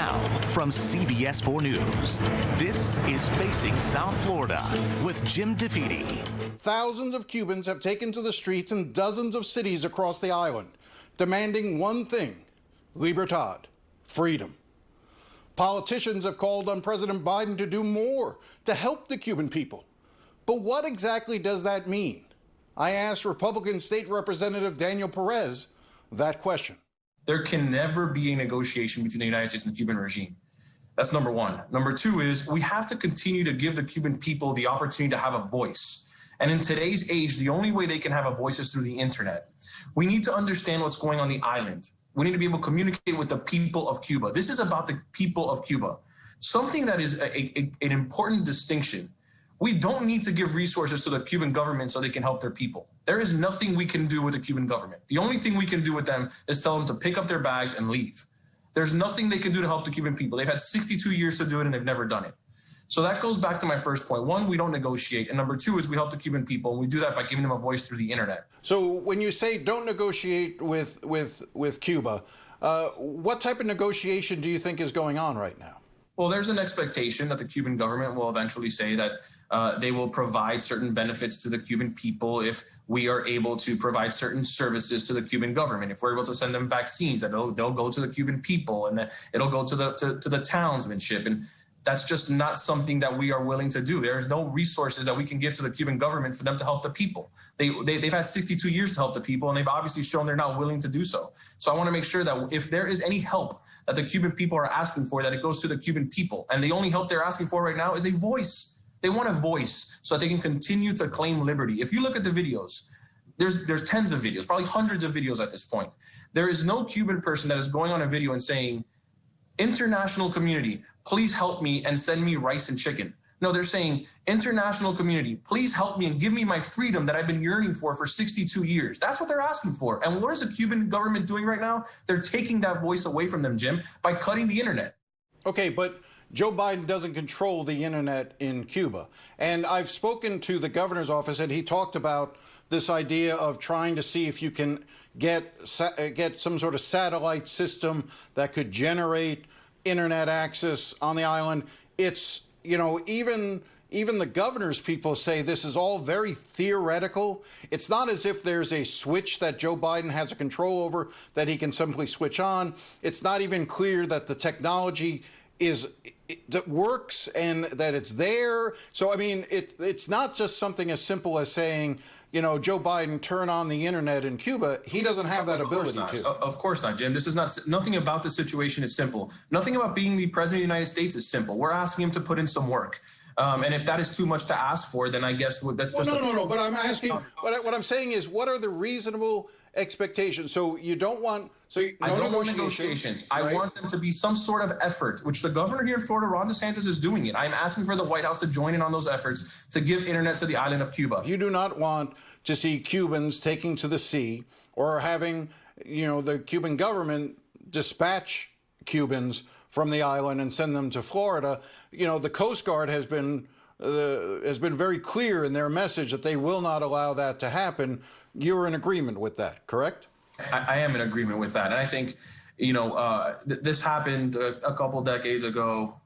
Now, from CBS 4 News, this is Facing South Florida with Jim De Fede. Thousands of Cubans have taken to the streets in dozens of cities across the island, demanding one thing: libertad, freedom. Politicians have called on President Biden to do more to help the Cuban people. But what exactly does that mean? I asked Republican State Representative Daniel Perez that question. There can never be a negotiation between the United States and the Cuban regime. That's number one. Number two is we have to continue to give the Cuban people the opportunity to have a voice. And in today's age, the only way they can have a voice is through the internet. We need to understand what's going on the island. We need to be able to communicate with the people of Cuba. This is about the people of Cuba. Something that is an important distinction. We don't need to give resources to the Cuban government so they can help their people. There is nothing we can do with the Cuban government. The only thing we can do with them is tell them to pick up their bags and leave. There's nothing they can do to help the Cuban people. They've had 62 years to do it and they've never done it. So that goes back to my first point. One, we don't negotiate. And number two is we help the Cuban people. And we do that by giving them a voice through the internet. So when you say don't negotiate with Cuba, what type of negotiation do you think is going on right now? Well, there's an expectation that the Cuban government will eventually say that they will provide certain benefits to the Cuban people if we are able to provide certain services to the Cuban government. If we're able to send them vaccines, that they'll go to the Cuban people and that it'll go to the townsmanship. And that's just not something that we are willing to do. There's no resources that we can give to the Cuban government for them to help the people. They've had 62 years to help the people, and they've obviously shown they're not willing to do so. So I want to make sure that if there is any help that the Cuban people are asking for, that it goes to the Cuban people. And the only help they're asking for right now is a voice. They want a voice so that they can continue to claim liberty. If you look at the videos, there's tens of videos, probably hundreds of videos at this point. There is no Cuban person that is going on a video and saying, international community, please help me and send me rice and chicken. No, they're saying, international community, please help me and give me my freedom that I've been yearning for 62 years. That's what they're asking for. And what is the Cuban government doing right now? They're taking that voice away from them, Jim, by cutting the internet. Okay, but Joe Biden doesn't control the internet in Cuba. And I've spoken to the governor's office, and he talked about this idea of trying to see if you can get some sort of satellite system that could generate internet access on the island. It's, you know, even the governor's people say this is all very theoretical. It's not as if there's a switch that Joe Biden has a control over that he can simply switch on. It's not even clear that the technology that works and that it's there. So, I mean, it's not just something as simple as saying, you know, Joe Biden, turn on the internet in Cuba. He doesn't have that ability to. Of course not, Jim. This is nothing about the situation is simple. Nothing about being the president of the United States is simple. We're asking him to put in some work. And if that is too much to ask for, then I guess that's just... No. But I'm asking, what I'm saying is, what are the reasonable expectations? So you don't want... I don't want negotiations. Right? I want them to be some sort of effort, which the governor here in Florida, Ron DeSantis, is doing it. I'm asking for the White House to join in on those efforts to give internet to the island of Cuba. You do not want to see Cubans taking to the sea or having, you know, the Cuban government dispatch Cubans from the island and send them to Florida. You know, the Coast Guard has been very clear in their message that they will not allow that to happen. You're in agreement with that, correct? I am in agreement with that. And I think, you know, this happened a couple decades ago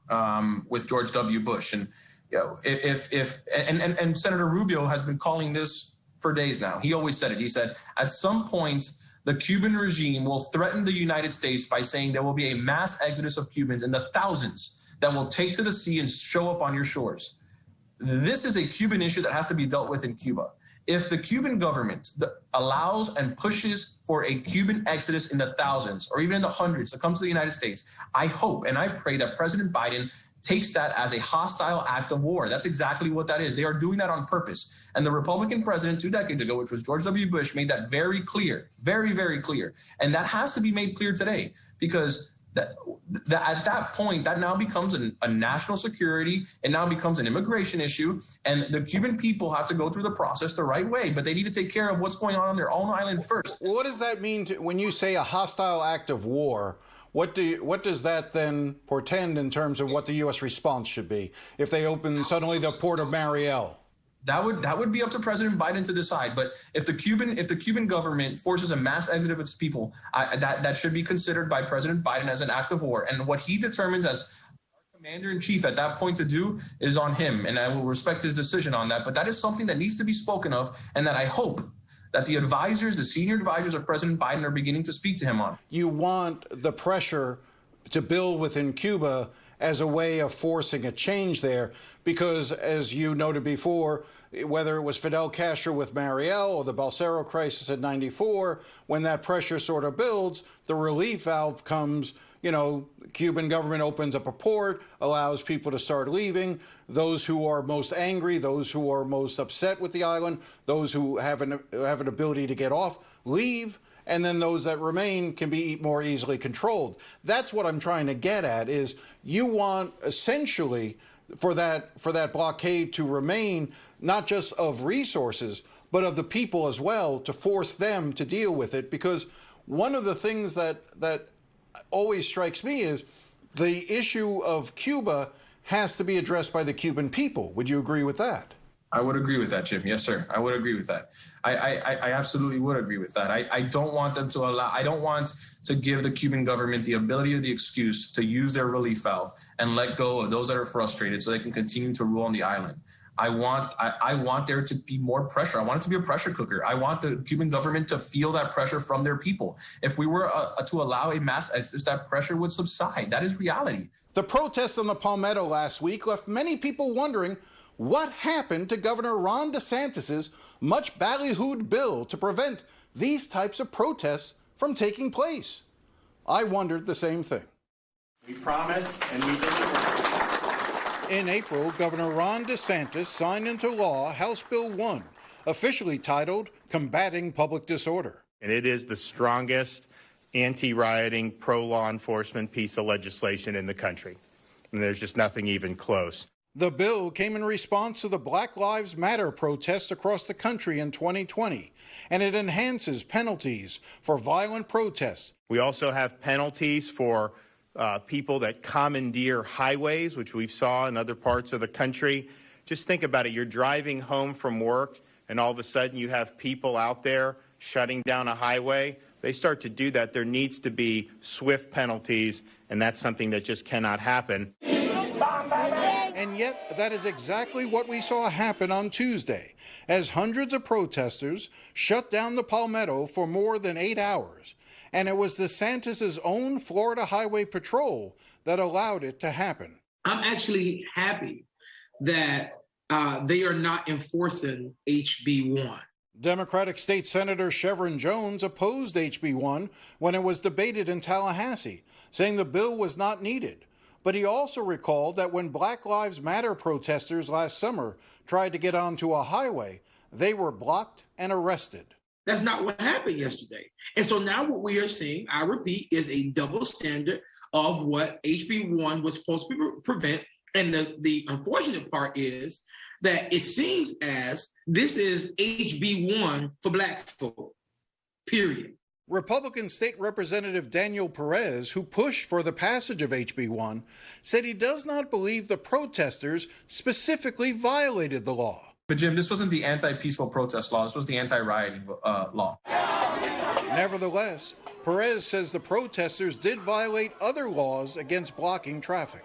with George W. Bush. And, you know, and Senator Rubio has been calling this for days now. He always said it. He said, at some point, the Cuban regime will threaten the United States by saying there will be a mass exodus of Cubans in the thousands that will take to the sea and show up on your shores. This is a Cuban issue that has to be dealt with in Cuba. If the Cuban government allows and pushes for a Cuban exodus in the thousands or even in the hundreds to come to the United States, I hope and I pray that President Biden takes that as a hostile act of war. That's exactly what that is. They are doing that on purpose. And the Republican president 2 decades ago, which was George W. Bush, made that very clear, very, very clear. And that has to be made clear today because at that point, that now becomes a national security. It now becomes an immigration issue. And the Cuban people have to go through the process the right way. But they need to take care of what's going on their own island first. What does that mean when you say a hostile act of war? What does that then portend in terms of what the U.S. response should be if they open suddenly the port of Mariel? That would be up to President Biden to decide. But if the Cuban government forces a mass exit of its people, that should be considered by President Biden as an act of war. And what he determines as commander-in-chief at that point to do is on him, and I will respect his decision on that. But that is something that needs to be spoken of, and that I hope that the senior advisors of President Biden are beginning to speak to him on. You want the pressure to build within Cuba as a way of forcing a change there, because, as you noted before, whether it was Fidel Castro with Mariel or the Balsero crisis in '94, when that pressure sort of builds, the relief valve comes. Cuban government opens up a port, allows people to start leaving. Those who are most angry, those who are most upset with the island, those who have an ability to get off, leave. And then those that remain can be more easily controlled. That's what I'm trying to get at, is you want essentially for that blockade to remain, not just of resources, but of the people as well, to force them to deal with it. Because one of the things that always strikes me is the issue of Cuba has to be addressed by the Cuban people. Would you agree with that? I would agree with that, Jim. Yes, sir. I would agree with that. I absolutely would agree with that. I don't want them to I don't want to give the Cuban government the ability or the excuse to use their relief valve and let go of those that are frustrated so they can continue to rule on the island. I want there to be more pressure. I want it to be a pressure cooker. I want the Cuban government to feel that pressure from their people. If we were to allow a mass exodus, that pressure would subside. That is reality. The protests on the Palmetto last week left many people wondering what happened to Governor Ron DeSantis' much ballyhooed bill to prevent these types of protests from taking place. I wondered the same thing. We promised and we delivered. In April, Governor Ron DeSantis signed into law House Bill 1, officially titled Combating Public Disorder. And it is the strongest anti-rioting, pro-law enforcement piece of legislation in the country. And there's just nothing even close. The bill came in response to the Black Lives Matter protests across the country in 2020, and it enhances penalties for violent protests. We also have penalties for people that commandeer highways, which we saw in other parts of the country. Just think about it. You're driving home from work, and all of a sudden you have people out there shutting down a highway. They start to do that. There needs to be swift penalties, and that's something that just cannot happen. And yet, that is exactly what we saw happen on Tuesday, as hundreds of protesters shut down the Palmetto for more than 8 hours. And it was DeSantis' own Florida Highway Patrol that allowed it to happen. I'm actually happy that they are not enforcing HB 1. Democratic State Senator Chevron Jones opposed HB 1 when it was debated in Tallahassee, saying the bill was not needed. But he also recalled that when Black Lives Matter protesters last summer tried to get onto a highway, they were blocked and arrested. That's not what happened yesterday. And so now what we are seeing, I repeat, is a double standard of what HB 1 was supposed to prevent. And the unfortunate part is that it seems as this is HB 1 for Black folk, period. Republican State Representative Daniel Perez, who pushed for the passage of HB 1, said he does not believe the protesters specifically violated the law. But Jim, this wasn't the anti-peaceful protest law. This was the anti-rioting law. Nevertheless, Perez says the protesters did violate other laws against blocking traffic.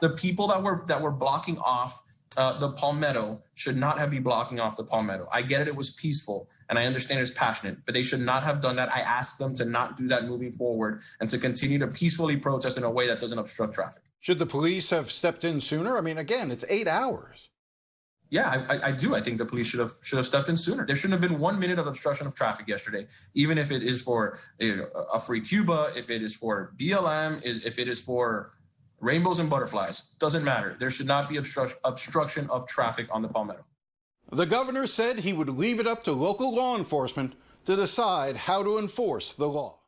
The people that were blocking off the Palmetto should not have been blocking off the Palmetto. I get it, it was peaceful, and I understand it's passionate, but they should not have done that. I ask them to not do that moving forward and to continue to peacefully protest in a way that doesn't obstruct traffic. Should the police have stepped in sooner? I mean, again, it's 8 hours. Yeah, I do. I think the police should have stepped in sooner. There shouldn't have been 1 minute of obstruction of traffic yesterday, even if it is for a free Cuba, if it is for BLM, if it is for rainbows and butterflies. Doesn't matter. There should not be obstruction of traffic on the Palmetto. The governor said he would leave it up to local law enforcement to decide how to enforce the law.